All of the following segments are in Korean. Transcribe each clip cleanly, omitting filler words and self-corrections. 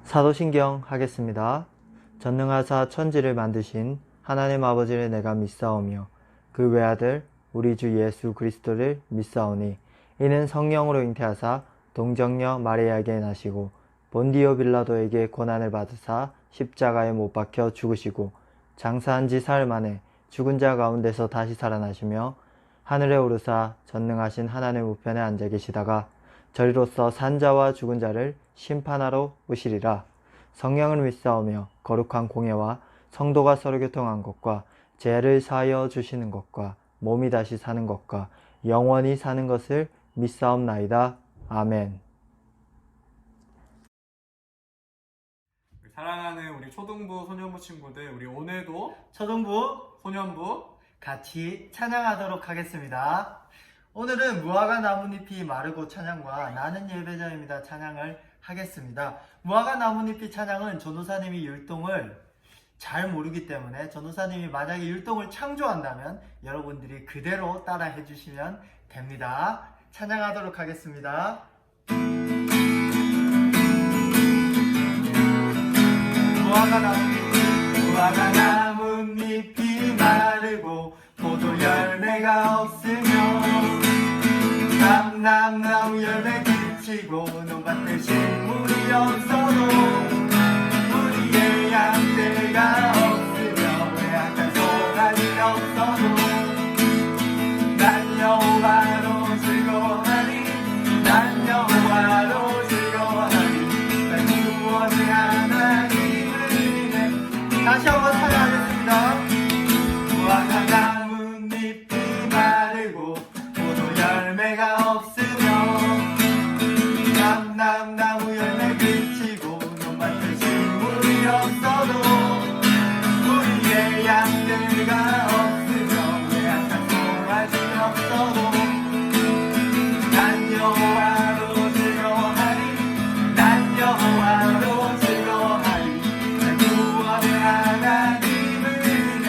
사도신경 하겠습니다. 전능하사 천지를 만드신 하나님 아버지를 내가 믿사오며 그 외아들 우리 주 예수 그리스도를 믿사오니 이는 성령으로 잉태하사 동정녀 마리아에게 나시고 본디오 빌라도에게 고난을 받으사 십자가에 못 박혀 죽으시고 장사한 지 사흘 만에 죽은 자 가운데서 다시 살아나시며 하늘에 오르사 전능하신 하나님 우편에 앉아 계시다가 저리로서 산 자와 죽은 자를 심판하러 오시리라. 성령을 믿사오며 거룩한 공예와 성도가 서로 교통한 것과 죄를 사하여 주시는 것과 몸이 다시 사는 것과 영원히 사는 것을 믿사옵나이다. 아멘. 사랑하는 우리 초등부, 소년부 친구들, 우리 오늘도 초등부, 소년부 같이 찬양하도록 하겠습니다. 오늘은 무화과 나뭇잎이 마르고 찬양과 나는 예배자입니다 찬양을 하겠습니다. 무화과 나뭇잎이 찬양은 전도사님이 율동을 잘 모르기 때문에 전도사님이 만약에 율동을 창조한다면 여러분들이 그대로 따라 해주시면 됩니다. 찬양하도록 하겠습니다. 무화과 나뭇잎이 마르고 포도 열매가 없으며 감람나무 열매 그치고 논밭에 식물이 없어도 우리의 양떼가 없으며 외양간 소란이 없어도 난 여호와로 즐거워하리 난 여호와로 즐거워하리 난 구원의 하나님을 인해 다시 한번 찬양하겠습니다. 무화과 나뭇잎이 마르고 포도 열매가 없으며 감람나무 열매 그치고 논밭에 식물이 없어도 우리의 양들가 없으며 외양간 송아지 없어도 난 여호와로 즐거워하리 난 여호와로 즐거워하리 난 구원의 하나님을 인해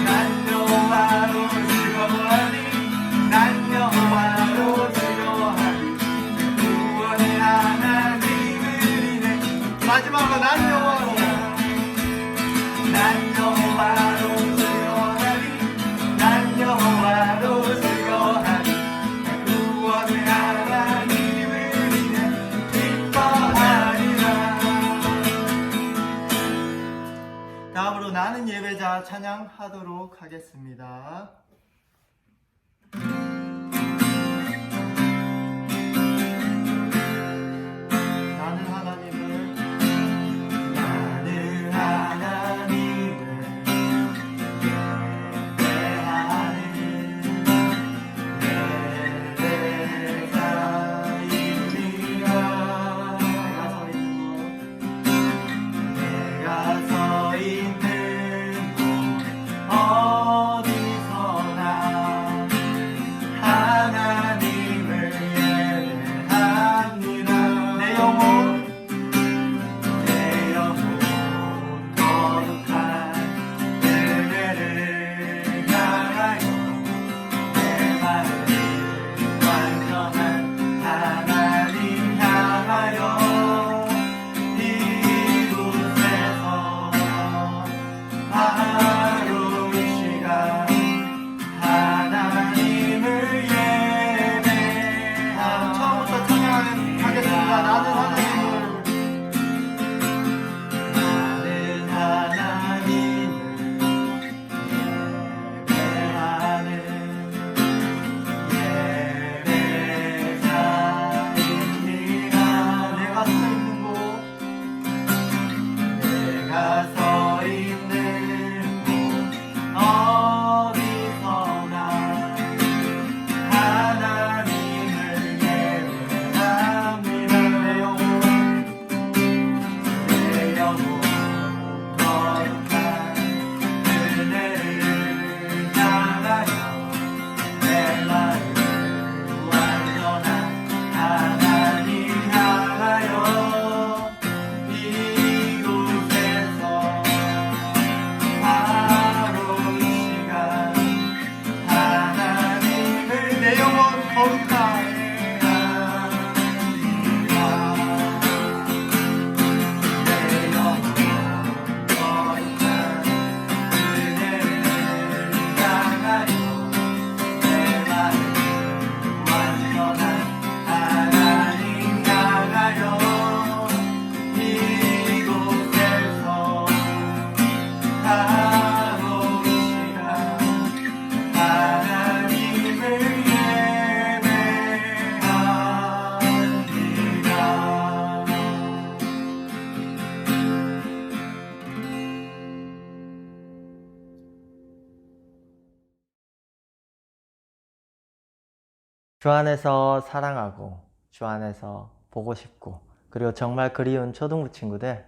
난 여호와로 즐거워하리 난 여호와로 즐거워하리 구원의 하나님을 인해 마지막으로 난 여호와로 즐거워하리 난 여호와로 즐거워하리 구원의 하나님을 인해 기뻐하리라. 다음으로 나는 예배자 찬양하도록 하겠습니다. 나는 하나님을 예배자이니라. 내가 서 있는 곳 어디서나 하나님을 예배합니다. 내 영혼 거룩한 은혜를 향하여 내 말을 완전한 하나님 향하여 이곳에서 바로 이 시간 하나님을 예배하며 처음부터 찬양하겠습니다. 나는 하나님을 예배하는 예배자입니다. 내가 서 있는 곳 어디서나 하나님을 예배합니다. 내 영혼 거룩한 은혜를 향하여 내 마음을 완전한 하나님 향하여 이곳에서 바로 이 시간 하나님을 내 영혼 거룩한 주 안에서 사랑하고 주 안에서 보고 싶고 그리고 정말 그리운 초등부 친구들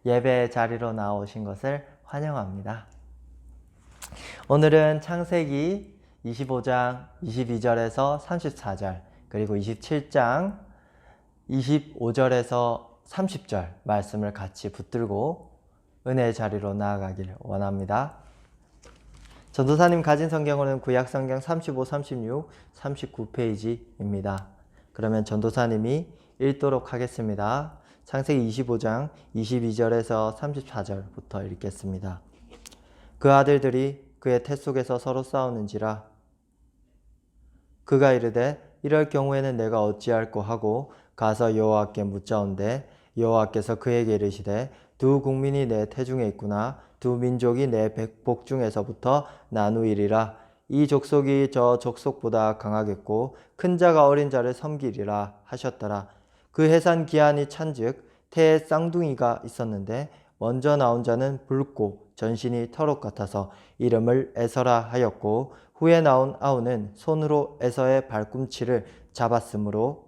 예배 자리로 나오신 것을 환영합니다. 오늘은 창세기 25장 22절에서 34절 그리고 27장 25절에서 30절 말씀을 같이 붙들고 은혜의 자리로 나아가길 원합니다. 전도사님 가진 성경으로는 구약성경 35, 36, 39페이지입니다. 그러면 전도사님이 읽도록 하겠습니다. 창세기 25장 22절에서 34절부터 읽겠습니다. 그 아들들이 그의 태 속에서 서로 싸우는지라 그가 이르되 이럴 경우에는 내가 어찌할꼬 하고 가서 여호와께 묻자온대 여호와께서 그에게 이르시되 두 국민이 내 태중에 있구나 두 민족이 내 복중에서부터 나누이리라 이 족속이 저 족속보다 강하겠고 큰 자가 어린 자를 섬기리라 하셨더라. 그 해산 기한이 찬즉 태에 쌍둥이가 있었는데 먼저 나온 자는 붉고 전신이 털옷 같아서 이름을 에서라 하였고 후에 나온 아우는 손으로 에서의 발꿈치를 잡았으므로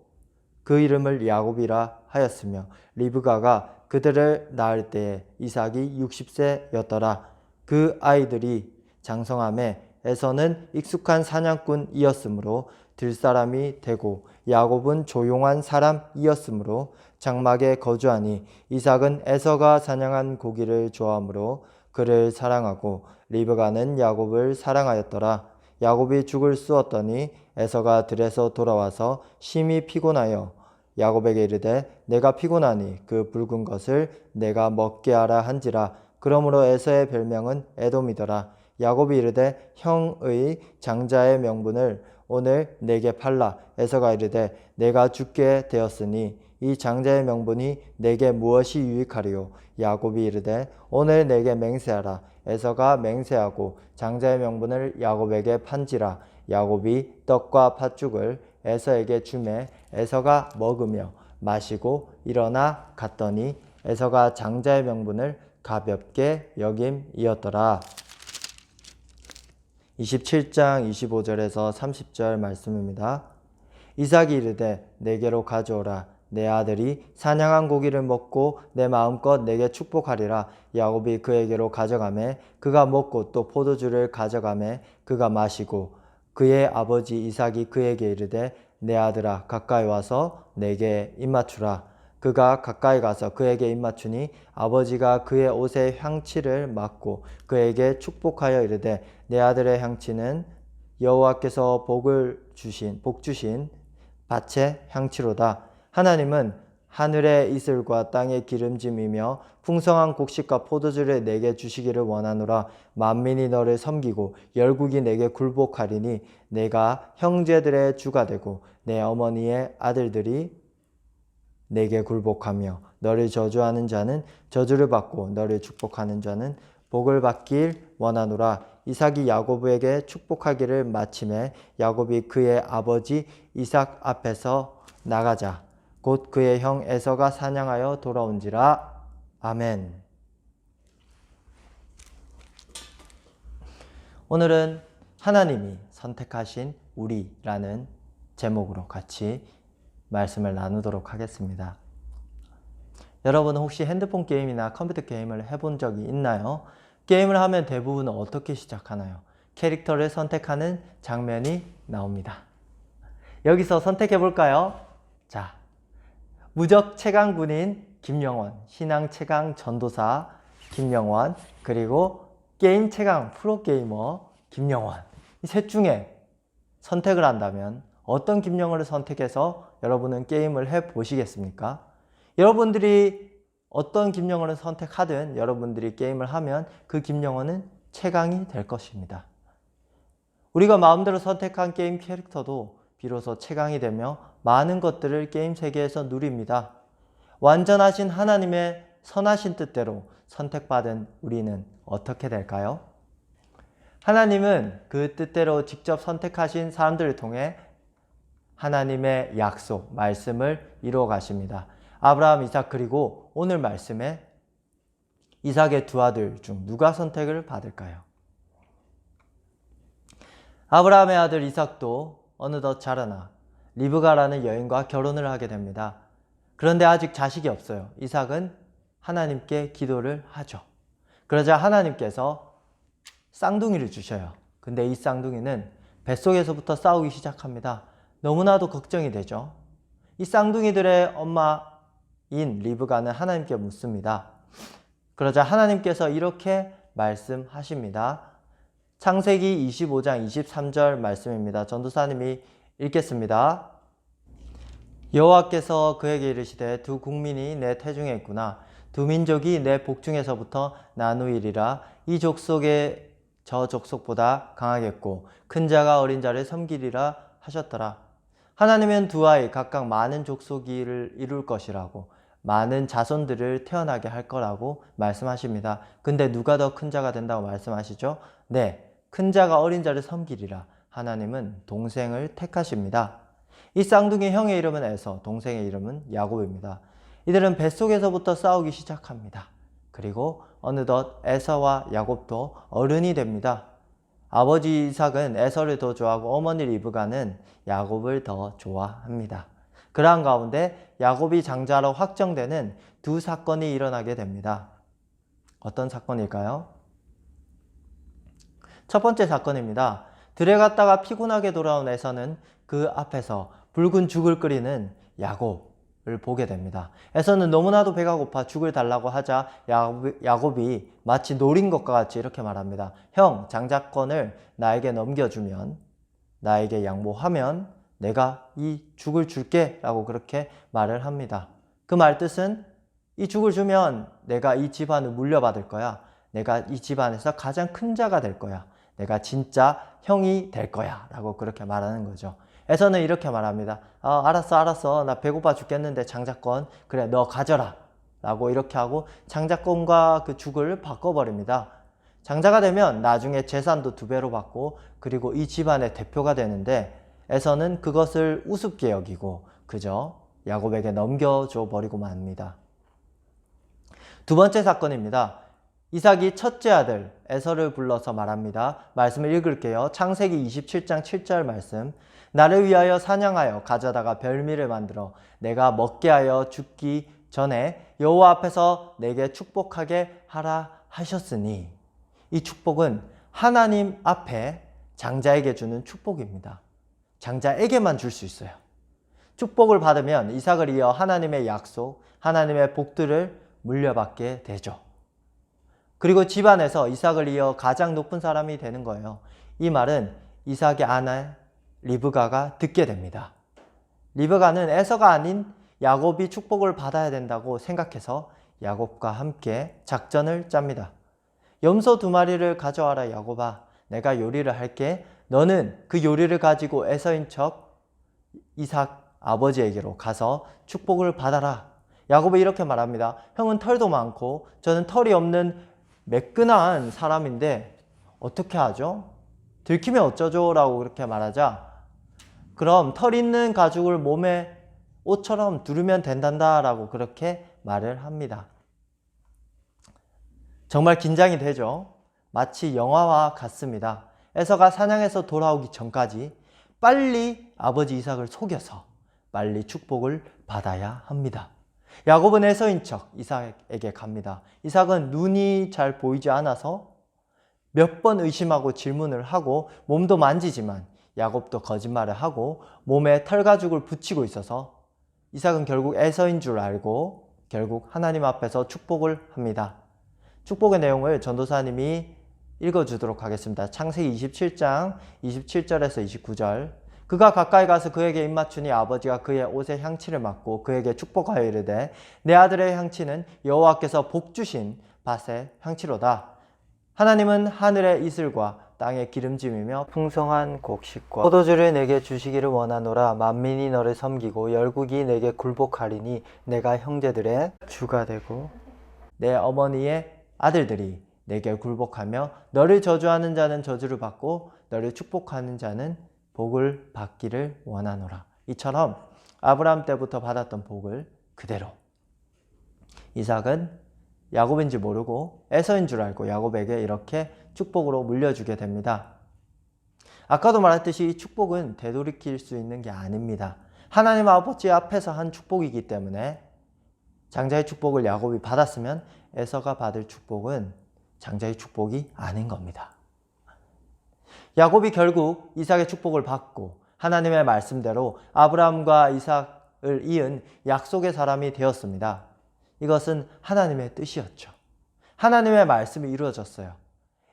그 이름을 야곱이라 하였으며 리브가가 그들을 낳을 때에 이삭이 60세였더라. 그 아이들이 장성함에 에서는 익숙한 사냥꾼이었으므로 들사람이 되고 야곱은 조용한 사람이었으므로 장막에 거주하니 이삭은 에서가 사냥한 고기를 좋아하므로 그를 사랑하고 리브가는 야곱을 사랑하였더라. 야곱이 죽을 쑤었더니 에서가 들에서 돌아와서 심히 피곤하여 야곱에게 이르되 내가 피곤하니 그 붉은 것을 내가 먹게 하라 한지라. 그러므로 에서의 별명은 에돔이더라. 야곱이 이르되 형의 장자의 명분을 오늘 내게 팔라. 에서가 이르되 내가 죽게 되었으니 이 장자의 명분이 내게 무엇이 유익하리요. 야곱이 이르되 오늘 내게 맹세하라. 에서가 맹세하고 장자의 명분을 야곱에게 판지라. 야곱이 떡과 팥죽을 에서에게 주매 에서가 먹으며 마시고 일어나 갔더니 에서가 장자의 명분을 가볍게 여김이었더라. 27장 25절에서 30절 말씀입니다. 이삭이 이르되 내게로 가져오라. 내 아들이 사냥한 고기를 먹고 내 마음껏 내게 축복하리라. 야곱이 그에게로 가져가매 그가 먹고 또 포도주를 가져가매 그가 마시고 그의 아버지 이삭이 그에게 이르되 내 아들아 가까이 와서 내게 입맞추라. 그가 가까이 가서 그에게 입맞추니 아버지가 그의 옷에 향치를 맡고 그에게 축복하여 이르되 내 아들의 향치는 여호와께서 복 주신 밭의 향치로다. 하나님은 하늘의 이슬과 땅의 기름짐이며 풍성한 곡식과 포도주를 내게 주시기를 원하노라. 만민이 너를 섬기고 열국이 내게 굴복하리니 내가 형제들의 주가 되고 내 어머니의 아들들이 내게 굴복하며 너를 저주하는 자는 저주를 받고 너를 축복하는 자는 복을 받길 원하노라. 이삭이 야곱에게 축복하기를 마침에 야곱이 그의 아버지 이삭 앞에서 나가자 곧 그의 형 에서가 사냥하여 돌아온지라. 아멘. 오늘은 하나님이 선택하신 우리라는 제목으로 같이 말씀을 나누도록 하겠습니다. 여러분은 혹시 핸드폰 게임이나 컴퓨터 게임을 해본 적이 있나요? 게임을 하면 대부분 어떻게 시작하나요? 캐릭터를 선택하는 장면이 나옵니다. 여기서 선택해 볼까요? 자, 무적 최강 군인 김영원, 신앙 최강 전도사 김영원, 그리고 게임 최강 프로게이머 김영원. 이 셋 중에 선택을 한다면 어떤 김영원을 선택해서 여러분은 게임을 해 보시겠습니까? 여러분들이 어떤 김영원을 선택하든 여러분들이 게임을 하면 그 김영원은 최강이 될 것입니다. 우리가 마음대로 선택한 게임 캐릭터도 비로소 최강이 되며 많은 것들을 게임 세계에서 누립니다. 완전하신 하나님의 선하신 뜻대로 선택받은 우리는 어떻게 될까요? 하나님은 그 뜻대로 직접 선택하신 사람들을 통해 하나님의 약속, 말씀을 이루어 가십니다. 아브라함, 이삭, 그리고 오늘 말씀에 이삭의 두 아들 중 누가 선택을 받을까요? 아브라함의 아들 이삭도 어느덧 자라나 리브가라는 여인과 결혼을 하게 됩니다. 그런데 아직 자식이 없어요. 이삭은 하나님께 기도를 하죠. 그러자 하나님께서 쌍둥이를 주셔요. 근데 이 쌍둥이는 뱃속에서부터 싸우기 시작합니다. 너무나도 걱정이 되죠. 이 쌍둥이들의 엄마인 리브가는 하나님께 묻습니다. 그러자 하나님께서 이렇게 말씀하십니다. 창세기 25장 23절 말씀입니다. 전도사님이 읽겠습니다. 여호와께서 그에게 이르시되 두 국민이 내 태중에 있구나. 두 민족이 내 복중에서부터 나누이리라. 이 족속에 저 족속보다 강하겠고 큰 자가 어린 자를 섬기리라 하셨더라. 하나님은 두 아이 각각 많은 족속을 이룰 것이라고, 많은 자손들을 태어나게 할 거라고 말씀하십니다. 근데 누가 더 큰 자가 된다고 말씀하시죠? 네, 큰 자가 어린 자를 섬기리라. 하나님은 동생을 택하십니다. 이 쌍둥이 형의 이름은 에서, 동생의 이름은 야곱입니다. 이들은 뱃속에서부터 싸우기 시작합니다. 그리고 어느덧 에서와 야곱도 어른이 됩니다. 아버지 이삭은 에서를 더 좋아하고 어머니 리브가는 야곱을 더 좋아합니다. 그러한 가운데 야곱이 장자로 확정되는 두 사건이 일어나게 됩니다. 어떤 사건일까요? 첫 번째 사건입니다. 들에 갔다가 피곤하게 돌아온 에서는 그 앞에서 붉은 죽을 끓이는 야곱을 보게 됩니다. 에서는 너무나도 배가 고파 죽을 달라고 하자 야곱이 마치 노린 것과 같이 이렇게 말합니다. 형, 장자권을 나에게 넘겨주면, 나에게 양보하면 내가 이 죽을 줄게 라고 그렇게 말을 합니다. 그 말 뜻은 이 죽을 주면 내가 이 집안을 물려받을 거야. 내가 이 집안에서 가장 큰 자가 될 거야. 내가 진짜 형이 될 거야 라고 그렇게 말하는 거죠. 에서는 이렇게 말합니다. 알았어. 나 배고파 죽겠는데 장자권 그래 너 가져라 라고 이렇게 하고 장자권과 그 죽을 바꿔버립니다. 장자가 되면 나중에 재산도 2배로 받고 그리고 이 집안의 대표가 되는데 에서는 그것을 우습게 여기고 그저 야곱에게 넘겨줘 버리고 맙니다. 두 번째 사건입니다. 이삭이 첫째 아들 에서를 불러서 말합니다. 말씀을 읽을게요. 창세기 27장 7절 말씀. 나를 위하여 사냥하여 가져다가 별미를 만들어 내가 먹게 하여 죽기 전에 여호와 앞에서 내게 축복하게 하라 하셨으니, 이 축복은 하나님 앞에 장자에게 주는 축복입니다. 장자에게만 줄 수 있어요. 축복을 받으면 이삭을 이어 하나님의 약속, 하나님의 복들을 물려받게 되죠. 그리고 집안에서 이삭을 이어 가장 높은 사람이 되는 거예요. 이 말은 이삭의 아내 리브가가 듣게 됩니다. 리브가는 에서가 아닌 야곱이 축복을 받아야 된다고 생각해서 야곱과 함께 작전을 짭니다. 염소 2마리를 가져와라 야곱아. 내가 요리를 할게. 너는 그 요리를 가지고 에서인 척 이삭 아버지에게로 가서 축복을 받아라. 야곱이 이렇게 말합니다. 형은 털도 많고 저는 털이 없는 매끈한 사람인데 어떻게 하죠? 들키면 어쩌죠? 라고 그렇게 말하자, 그럼 털 있는 가죽을 몸에 옷처럼 두르면 된단다 라고 그렇게 말을 합니다. 정말 긴장이 되죠. 마치 영화와 같습니다. 에서가 사냥해서 돌아오기 전까지 빨리 아버지 이삭을 속여서 빨리 축복을 받아야 합니다. 야곱은 에서인 척 이삭에게 갑니다. 이삭은 눈이 잘 보이지 않아서 몇 번 의심하고 질문을 하고 몸도 만지지만 야곱도 거짓말을 하고 몸에 털가죽을 붙이고 있어서 이삭은 결국 에서인 줄 알고 결국 하나님 앞에서 축복을 합니다. 축복의 내용을 전도사님이 읽어주도록 하겠습니다. 창세기 27장 27절에서 29절. 그가 가까이 가서 그에게 입맞추니 아버지가 그의 옷에 향치를 맡고 그에게 축복하여 이르되 내 아들의 향치는 여호와께서 복 주신 밭의 향치로다. 하나님은 하늘의 이슬과 땅의 기름짐이며 풍성한 곡식과 포도주를 내게 주시기를 원하노라. 만민이 너를 섬기고 열국이 내게 굴복하리니 내가 형제들의 주가 되고 내 어머니의 아들들이 내게 굴복하며 너를 저주하는 자는 저주를 받고 너를 축복하는 자는 복을 받기를 원하노라. 이처럼 아브라함 때부터 받았던 복을 그대로 이삭은 야곱인지 모르고 에서인 줄 알고 야곱에게 이렇게 축복으로 물려주게 됩니다. 아까도 말했듯이 이 축복은 되돌이킬 수 있는 게 아닙니다. 하나님 아버지 앞에서 한 축복이기 때문에 장자의 축복을 야곱이 받았으면 에서가 받을 축복은 장자의 축복이 아닌 겁니다. 야곱이 결국 이삭의 축복을 받고 하나님의 말씀대로 아브라함과 이삭을 이은 약속의 사람이 되었습니다. 이것은 하나님의 뜻이었죠. 하나님의 말씀이 이루어졌어요.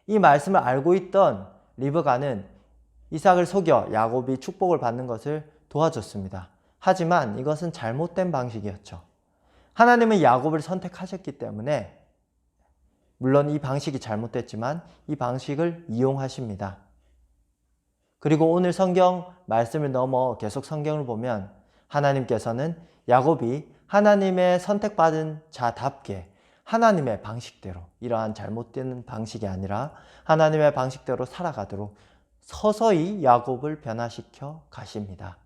이 말씀을 알고 있던 리브가는 이삭을 속여 야곱이 축복을 받는 것을 도와줬습니다. 하지만 이것은 잘못된 방식이었죠. 하나님은 야곱을 선택하셨기 때문에 물론 이 방식이 잘못됐지만 이 방식을 이용하십니다. 그리고 오늘 성경 말씀을 넘어 계속 성경을 보면 하나님께서는 야곱이 하나님의 선택받은 자답게 하나님의 방식대로, 이러한 잘못된 방식이 아니라 하나님의 방식대로 살아가도록 서서히 야곱을 변화시켜 가십니다.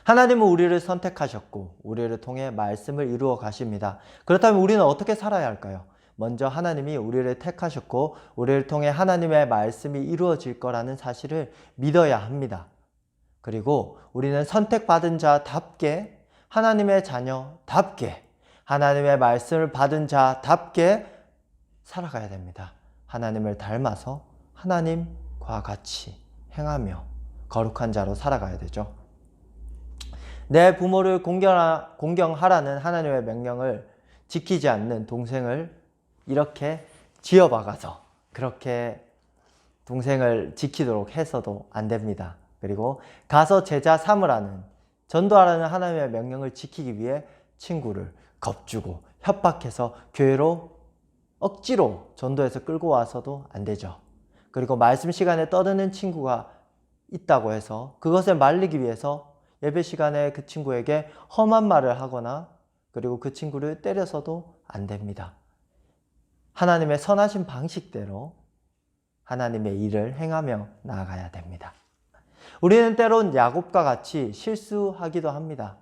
하나님은 우리를 선택하셨고 우리를 통해 말씀을 이루어 가십니다. 그렇다면 우리는 어떻게 살아야 할까요? 먼저 하나님이 우리를 택하셨고 우리를 통해 하나님의 말씀이 이루어질 거라는 사실을 믿어야 합니다. 그리고 우리는 선택받은 자답게, 하나님의 자녀답게, 하나님의 말씀을 받은 자답게 살아가야 됩니다. 하나님을 닮아서 하나님과 같이 행하며 거룩한 자로 살아가야 되죠. 내 부모를 공경하라는 하나님의 명령을 지키지 않는 동생을 이렇게 지어박아서 그렇게 동생을 지키도록 해서도 안 됩니다. 그리고 가서 제자 삼으라는, 전도하라는 하나님의 명령을 지키기 위해 친구를 겁주고 협박해서 교회로 억지로 전도해서 끌고 와서도 안 되죠. 그리고 말씀 시간에 떠드는 친구가 있다고 해서 그것을 말리기 위해서 예배 시간에 그 친구에게 험한 말을 하거나 그리고 그 친구를 때려서도 안 됩니다. 하나님의 선하신 방식대로 하나님의 일을 행하며 나아가야 됩니다. 우리는 때론 야곱과 같이 실수하기도 합니다.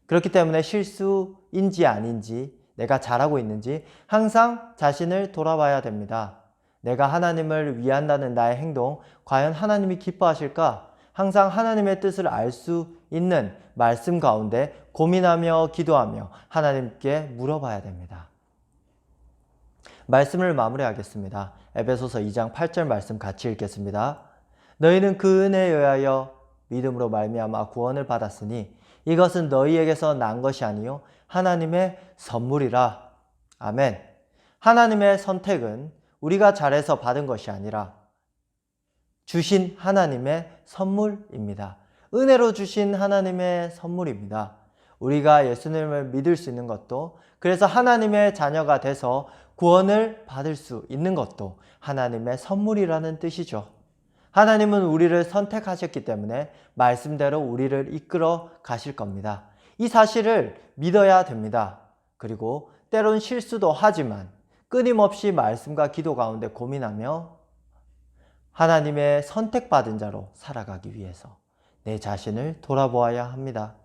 그렇기 때문에 실수인지 아닌지, 내가 잘하고 있는지 항상 자신을 돌아봐야 됩니다. 내가 하나님을 위한다는 나의 행동, 과연 하나님이 기뻐하실까? 항상 하나님의 뜻을 알 수 있는 말씀 가운데 고민하며 기도하며 하나님께 물어봐야 됩니다. 말씀을 마무리하겠습니다. 에베소서 2장 8절 말씀 같이 읽겠습니다. 너희는 그 은혜에 의하여 믿음으로 말미암아 구원을 받았으니 이것은 너희에게서 난 것이 아니요 하나님의 선물이라. 아멘. 하나님의 선택은 우리가 잘해서 받은 것이 아니라 주신 하나님의 선물입니다. 은혜로 주신 하나님의 선물입니다. 우리가 예수님을 믿을 수 있는 것도, 그래서 하나님의 자녀가 돼서 구원을 받을 수 있는 것도 하나님의 선물이라는 뜻이죠. 하나님은 우리를 선택하셨기 때문에 말씀대로 우리를 이끌어 가실 겁니다. 이 사실을 믿어야 됩니다. 그리고 때론 실수도 하지만 끊임없이 말씀과 기도 가운데 고민하며 하나님의 선택받은 자로 살아가기 위해서 내 자신을 돌아보아야 합니다.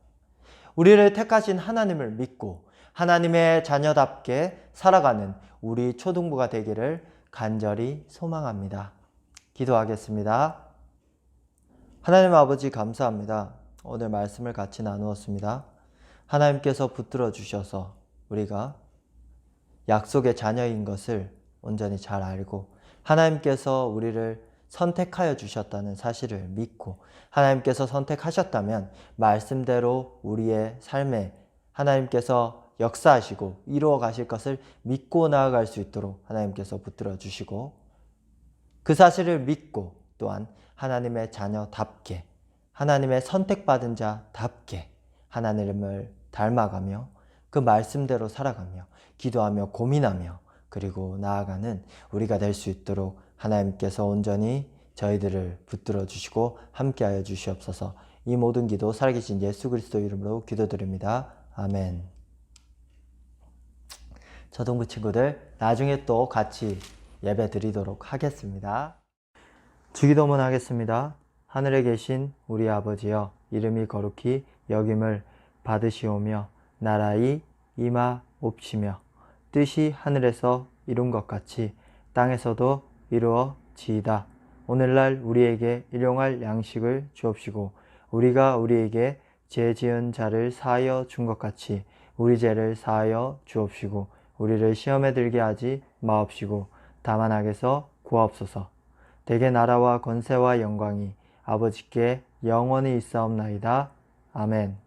우리를 택하신 하나님을 믿고 하나님의 자녀답게 살아가는 우리 초등부가 되기를 간절히 소망합니다. 기도하겠습니다. 하나님 아버지 감사합니다. 오늘 말씀을 같이 나누었습니다. 하나님께서 붙들어 주셔서 우리가 약속의 자녀인 것을 온전히 잘 알고 하나님께서 우리를 선택하여 주셨다는 사실을 믿고 하나님께서 선택하셨다면 말씀대로 우리의 삶에 하나님께서 역사하시고 이루어 가실 것을 믿고 나아갈 수 있도록 하나님께서 붙들어 주시고 그 사실을 믿고 또한 하나님의 자녀답게 하나님의 선택받은 자답게 하나님을 닮아가며 그 말씀대로 살아가며 기도하며 고민하며 그리고 나아가는 우리가 될 수 있도록 하나님께서 온전히 저희들을 붙들어 주시고 함께하여 주시옵소서. 이 모든 기도 살아계신 예수 그리스도 이름으로 기도드립니다. 아멘. 초등부 친구들 나중에 또 같이 예배 드리도록 하겠습니다. 주기도문 하겠습니다. 하늘에 계신 우리 아버지여, 이름이 거룩히 여김을 받으시오며 나라의 임하옵시며 뜻이 하늘에서 이룬 것 같이 땅에서도 이루어지이다. 오늘날 우리에게 일용할 양식을 주옵시고 우리가 우리에게 죄 지은 자를 사하여 준 것 같이 우리 죄를 사하여 주옵시고 우리를 시험에 들게 하지 마옵시고 다만 악에서 구하옵소서. 대개 나라와 권세와 영광이 아버지께 영원히 있사옵나이다. 아멘.